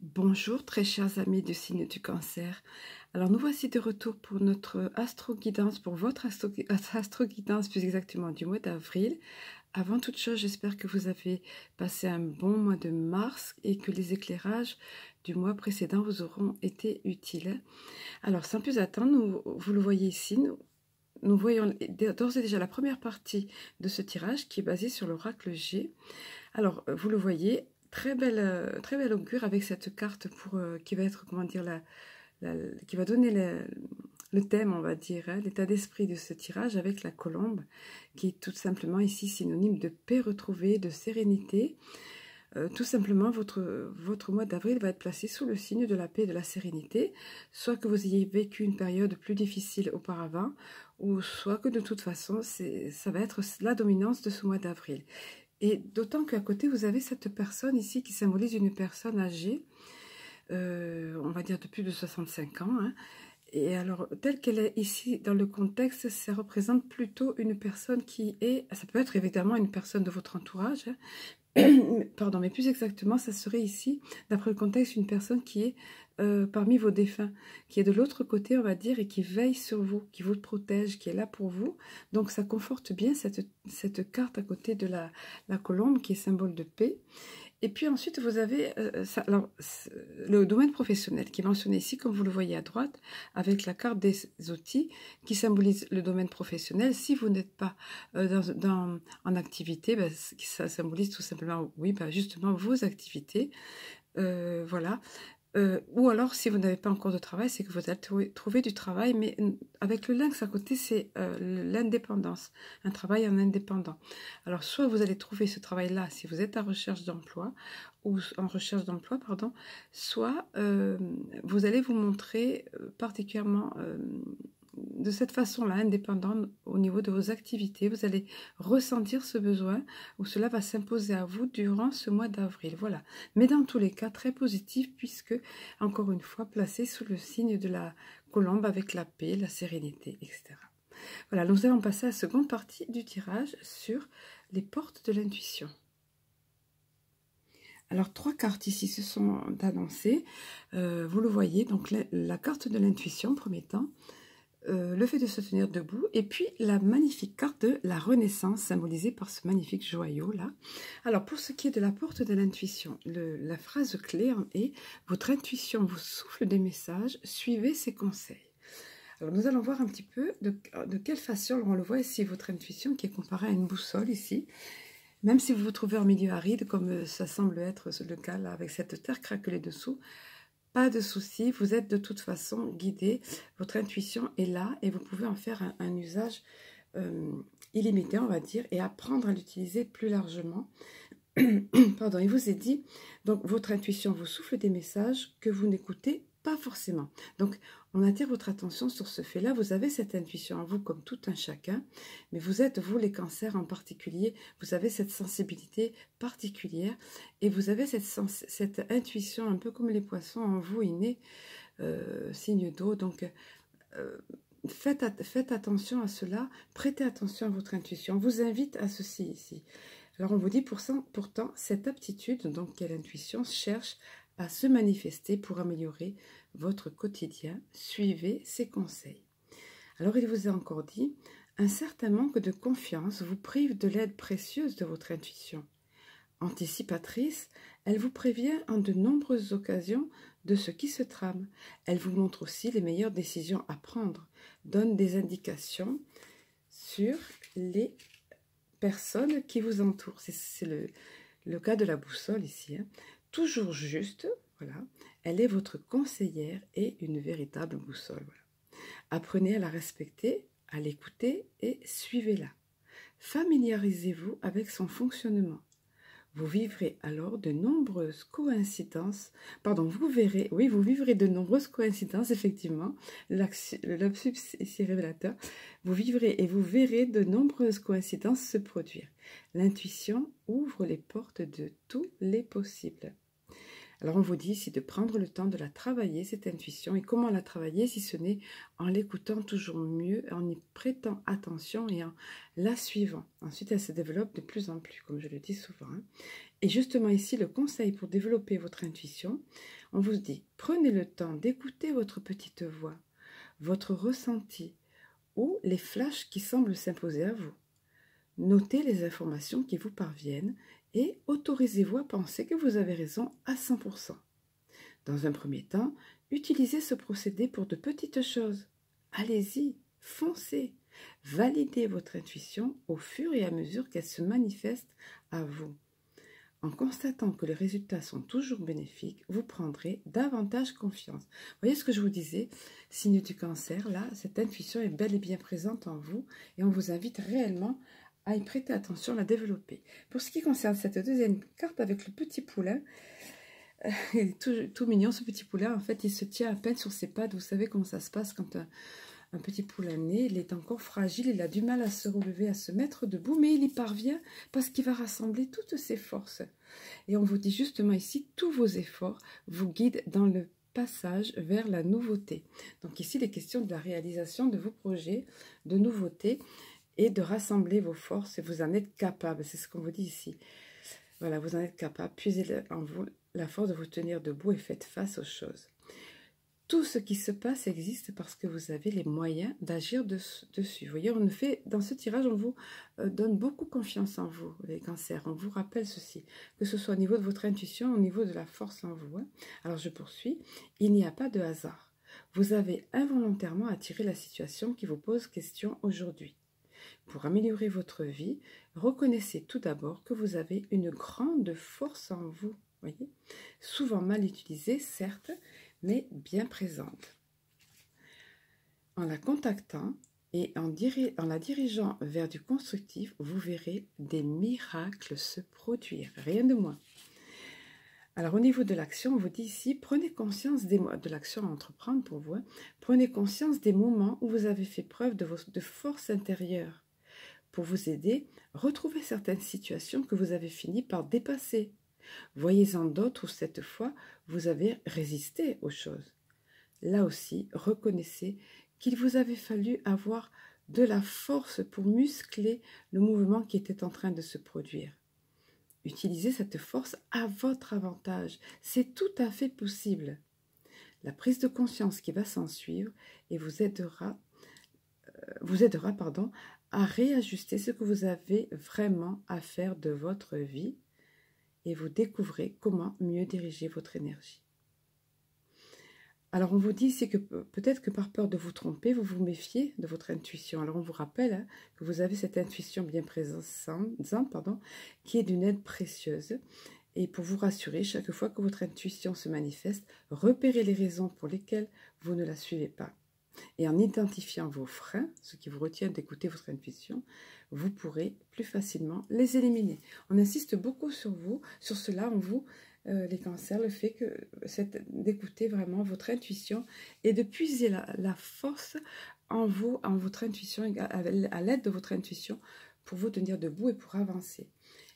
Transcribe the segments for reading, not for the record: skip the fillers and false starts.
Bonjour très chers amis du signe du cancer. Alors nous voici de retour pour notre astro-guidance, pour votre astro-guidance plus exactement du mois d'avril. Avant toute chose, j'espère que vous avez passé un bon mois de mars et que les éclairages du mois précédent vous auront été utiles. Alors sans plus attendre, vous le voyez ici, nous voyons d'ores et déjà la première partie de ce tirage qui est basée sur l'oracle G. Alors vous le voyez, très belle augure avec cette carte pour, qui va être, comment dire, qui va donner le thème, on va dire, hein, l'état d'esprit de ce tirage avec la colombe, qui est tout simplement ici synonyme de paix retrouvée, de sérénité. Tout simplement, votre mois d'avril va être placé sous le signe de la paix et de la sérénité, soit que vous ayez vécu une période plus difficile auparavant, ou soit que de toute façon, ça va être la dominance de ce mois d'avril. Et d'autant qu'à côté, vous avez cette personne ici qui symbolise une personne âgée, on va dire de plus de 65 ans. Hein. Et alors, telle qu'elle est ici dans le contexte, ça représente plutôt une personne qui est... Ça peut être évidemment une personne de votre entourage, hein, pardon, mais plus exactement, ça serait ici, d'après le contexte, une personne qui est parmi vos défunts, qui est de l'autre côté, on va dire, et qui veille sur vous, qui vous protège, qui est là pour vous. Donc, ça conforte bien cette carte à côté de la colombe, qui est symbole de paix. Et puis ensuite, vous avez le domaine professionnel qui est mentionné ici, comme vous le voyez à droite, avec la carte des outils qui symbolise le domaine professionnel. Si vous n'êtes pas en activité, ben, ça symbolise tout simplement, oui, ben, justement, vos activités. Voilà. Ou alors, si vous n'avez pas encore de travail, c'est que vous allez trouver du travail, mais avec le lynx à côté, c'est l'indépendance, un travail en indépendant. Alors, soit vous allez trouver ce travail-là si vous êtes en recherche d'emploi, ou en recherche d'emploi, pardon, soit vous allez vous montrer particulièrement de cette façon-là, indépendant au niveau de vos activités. Vous allez ressentir ce besoin ou cela va s'imposer à vous durant ce mois d'avril. Voilà. Mais dans tous les cas, très positif puisque, encore une fois, placé sous le signe de la colombe avec la paix, la sérénité, etc. Voilà, nous allons passer à la seconde partie du tirage sur les portes de l'intuition. Alors, 3 cartes ici se sont annoncées. Vous le voyez, donc la carte de l'intuition, premier temps. Le fait de se tenir debout, et puis la magnifique carte de la Renaissance, symbolisée par ce magnifique joyau là. Alors pour ce qui est de la porte de l'intuition, la phrase clé est « Votre intuition vous souffle des messages, suivez ses conseils ». Alors nous allons voir un petit peu de quelle façon, on le voit ici, votre intuition qui est comparée à une boussole ici. Même si vous vous trouvez en milieu aride, comme ça semble être le cas là, avec cette terre craquelée dessous, pas de souci, vous êtes de toute façon guidé, votre intuition est là et vous pouvez en faire un usage illimité, on va dire, et apprendre à l'utiliser plus largement. Pardon, il vous est dit, donc votre intuition vous souffle des messages que vous n'écoutez pas forcément. Donc, on attire votre attention sur ce fait-là. Vous avez cette intuition en vous comme tout un chacun, mais vous êtes, vous les cancers en particulier, vous avez cette sensibilité particulière et vous avez cette intuition un peu comme les poissons en vous innée, signe d'eau. Donc, faites attention à cela, prêtez attention à votre intuition. On vous invite à ceci ici. Alors, on vous dit pourtant, cette aptitude, donc quelle intuition, cherche à se manifester pour améliorer votre quotidien. Suivez ses conseils. Alors, il vous est encore dit, un certain manque de confiance vous prive de l'aide précieuse de votre intuition. Anticipatrice, elle vous prévient en de nombreuses occasions de ce qui se trame. Elle vous montre aussi les meilleures décisions à prendre, donne des indications sur les personnes qui vous entourent. C'est le cas de la boussole ici. Hein. Toujours juste, voilà. Elle est votre conseillère et une véritable boussole. Voilà. Apprenez à la respecter, à l'écouter et suivez-la. Familiarisez-vous avec son fonctionnement. Vous vivrez alors de nombreuses coïncidences, vous vivrez de nombreuses coïncidences, effectivement, le lapsus ici révélateur, vous vivrez et vous verrez de nombreuses coïncidences se produire. L'intuition ouvre les portes de tous les possibles. Alors on vous dit ici de prendre le temps de la travailler, cette intuition, et comment la travailler si ce n'est en l'écoutant toujours mieux, en y prêtant attention et en la suivant. Ensuite elle se développe de plus en plus, comme je le dis souvent. Hein. Et justement ici le conseil pour développer votre intuition, On vous dit, prenez le temps d'écouter votre petite voix, votre ressenti ou les flashs qui semblent s'imposer à vous. Notez les informations qui vous parviennent et autorisez-vous à penser que vous avez raison à 100%. Dans un premier temps, utilisez ce procédé pour de petites choses. Allez-y, foncez. Validez votre intuition au fur et à mesure qu'elle se manifeste à vous. En constatant que les résultats sont toujours bénéfiques, vous prendrez davantage confiance. Vous voyez ce que je vous disais, signe du cancer, là, cette intuition est bel et bien présente en vous et on vous invite réellement à y prêter attention, à la développer. Pour ce qui concerne cette deuxième carte avec le petit poulain, il est tout mignon ce petit poulain, en fait il se tient à peine sur ses pattes. Vous savez comment ça se passe quand un petit poulain naît, il est encore fragile, il a du mal à se relever, à se mettre debout, mais il y parvient parce qu'il va rassembler toutes ses forces. Et on vous dit justement ici, tous vos efforts vous guident dans le passage vers la nouveauté. Donc ici, il est question de la réalisation de vos projets, de nouveautés et de rassembler vos forces et vous en êtes capable, c'est ce qu'on vous dit ici. Voilà, vous en êtes capable, puisez en vous la force de vous tenir debout et faites face aux choses. Tout ce qui se passe existe parce que vous avez les moyens d'agir dessus. Vous voyez, dans ce tirage, on vous donne beaucoup confiance en vous, les cancers. On vous rappelle ceci, que ce soit au niveau de votre intuition, au niveau de la force en vous. Alors, je poursuis. Il n'y a pas de hasard. Vous avez involontairement attiré la situation qui vous pose question aujourd'hui. Pour améliorer votre vie, reconnaissez tout d'abord que vous avez une grande force en vous. Voyez, souvent mal utilisée, certes, mais bien présente. En la contactant et en la dirigeant vers du constructif, vous verrez des miracles se produire, rien de moins. Alors au niveau de l'action, on vous dit ici, prenez conscience de l'action à entreprendre pour vous, prenez conscience des moments où vous avez fait preuve de force intérieure. Pour vous aider, retrouvez certaines situations que vous avez fini par dépasser. Voyez-en d'autres où cette fois, vous avez résisté aux choses. Là aussi, reconnaissez qu'il vous avait fallu avoir de la force pour muscler le mouvement qui était en train de se produire. Utilisez cette force à votre avantage. C'est tout à fait possible. La prise de conscience qui va s'ensuivre et vous aidera à réajuster ce que vous avez vraiment à faire de votre vie et vous découvrez comment mieux diriger votre énergie. Alors on vous dit ici que peut-être que par peur de vous tromper, vous vous méfiez de votre intuition. Alors on vous rappelle que vous avez cette intuition bien présente, qui est d'une aide précieuse. Et pour vous rassurer, chaque fois que votre intuition se manifeste, repérez les raisons pour lesquelles vous ne la suivez pas. Et en identifiant vos freins, ce qui vous retient d'écouter votre intuition, vous pourrez plus facilement les éliminer. On insiste beaucoup sur cela en vous, les cancers, le fait d'écouter vraiment votre intuition et de puiser la force en vous, en votre intuition, à l'aide de votre intuition, pour vous tenir debout et pour avancer.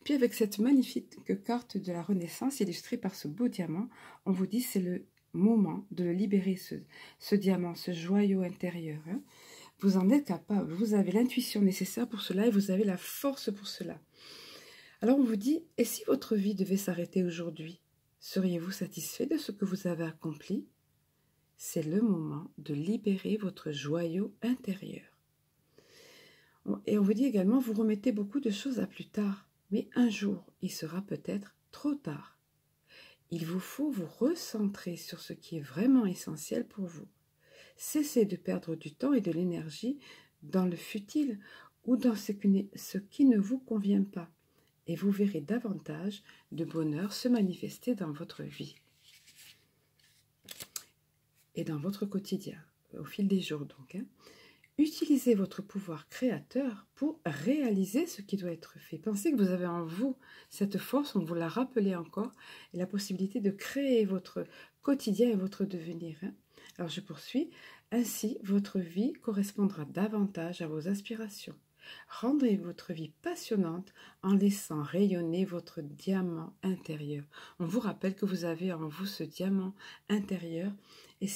Et puis avec cette magnifique carte de la Renaissance illustrée par ce beau diamant, on vous dit c'est le moment de libérer ce diamant, ce joyau intérieur. Vous en êtes capable, vous avez l'intuition nécessaire pour cela et vous avez la force pour cela. Alors on vous dit, et si votre vie devait s'arrêter aujourd'hui, seriez-vous satisfait de ce que vous avez accompli? C'est le moment de libérer votre joyau intérieur. Et on vous dit également, vous remettez beaucoup de choses à plus tard, mais un jour, il sera peut-être trop tard. Il vous faut vous recentrer sur ce qui est vraiment essentiel pour vous. Cessez de perdre du temps et de l'énergie dans le futile ou dans ce qui ne vous convient pas. Et vous verrez davantage de bonheur se manifester dans votre vie et dans votre quotidien, au fil des jours donc. Utilisez votre pouvoir créateur pour réaliser ce qui doit être fait. Pensez que vous avez en vous cette force, on vous l'a rappelé encore, et la possibilité de créer votre quotidien et votre devenir. Alors je poursuis. Ainsi, votre vie correspondra davantage à vos aspirations. Rendez votre vie passionnante en laissant rayonner votre diamant intérieur. On vous rappelle que vous avez en vous ce diamant intérieur et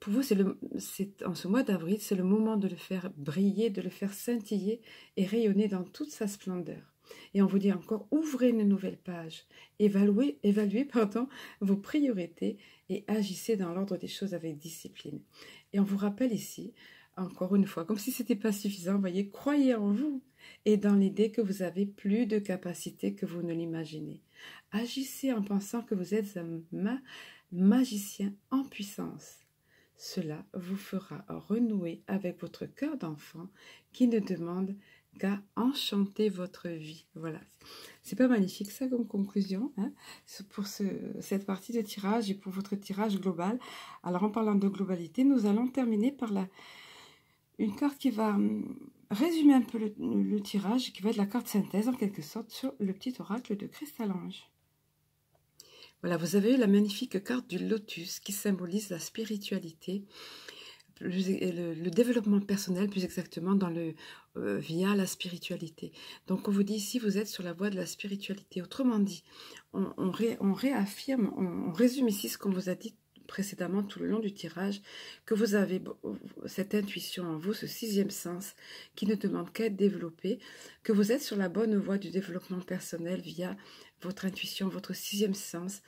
pour vous, en ce mois d'avril, c'est le moment de le faire briller, de le faire scintiller et rayonner dans toute sa splendeur. Et on vous dit encore, ouvrez une nouvelle page, évaluez vos priorités et agissez dans l'ordre des choses avec discipline. Et on vous rappelle ici, encore une fois, comme si ce n'était pas suffisant, voyez, croyez en vous et dans l'idée que vous avez plus de capacités que vous ne l'imaginez. Agissez en pensant que vous êtes un magicien en puissance. Cela vous fera renouer avec votre cœur d'enfant qui ne demande qu'à enchanter votre vie. Voilà, c'est pas magnifique ça comme conclusion, hein, pour cette partie de tirage et pour votre tirage global. Alors en parlant de globalité, nous allons terminer par une carte qui va résumer un peu le tirage, qui va être la carte synthèse en quelque sorte sur le petit oracle de Cristal-Ange. Voilà, vous avez eu la magnifique carte du lotus qui symbolise la spiritualité, le développement personnel plus exactement via la spiritualité. Donc on vous dit ici, vous êtes sur la voie de la spiritualité. Autrement dit, on réaffirme, on résume ici ce qu'on vous a dit précédemment tout le long du tirage, que vous avez cette intuition en vous, ce sixième sens qui ne demande qu'à être développé, que vous êtes sur la bonne voie du développement personnel via votre intuition, votre sixième sens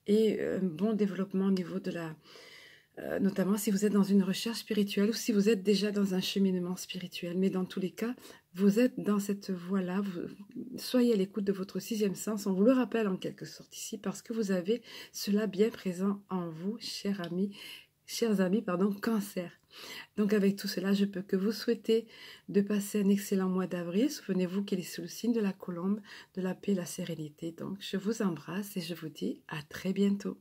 et un bon développement au niveau de notamment si vous êtes dans une recherche spirituelle ou si vous êtes déjà dans un cheminement spirituel. Mais dans tous les cas, vous êtes dans cette voie-là, soyez à l'écoute de votre sixième sens. On vous le rappelle en quelque sorte ici parce que vous avez cela bien présent en vous, chers amis, Cancer. Donc avec tout cela, je peux que vous souhaiter de passer un excellent mois d'avril. Souvenez-vous qu'il est sous le signe de la colombe, de la paix et la sérénité. Donc je vous embrasse et je vous dis à très bientôt.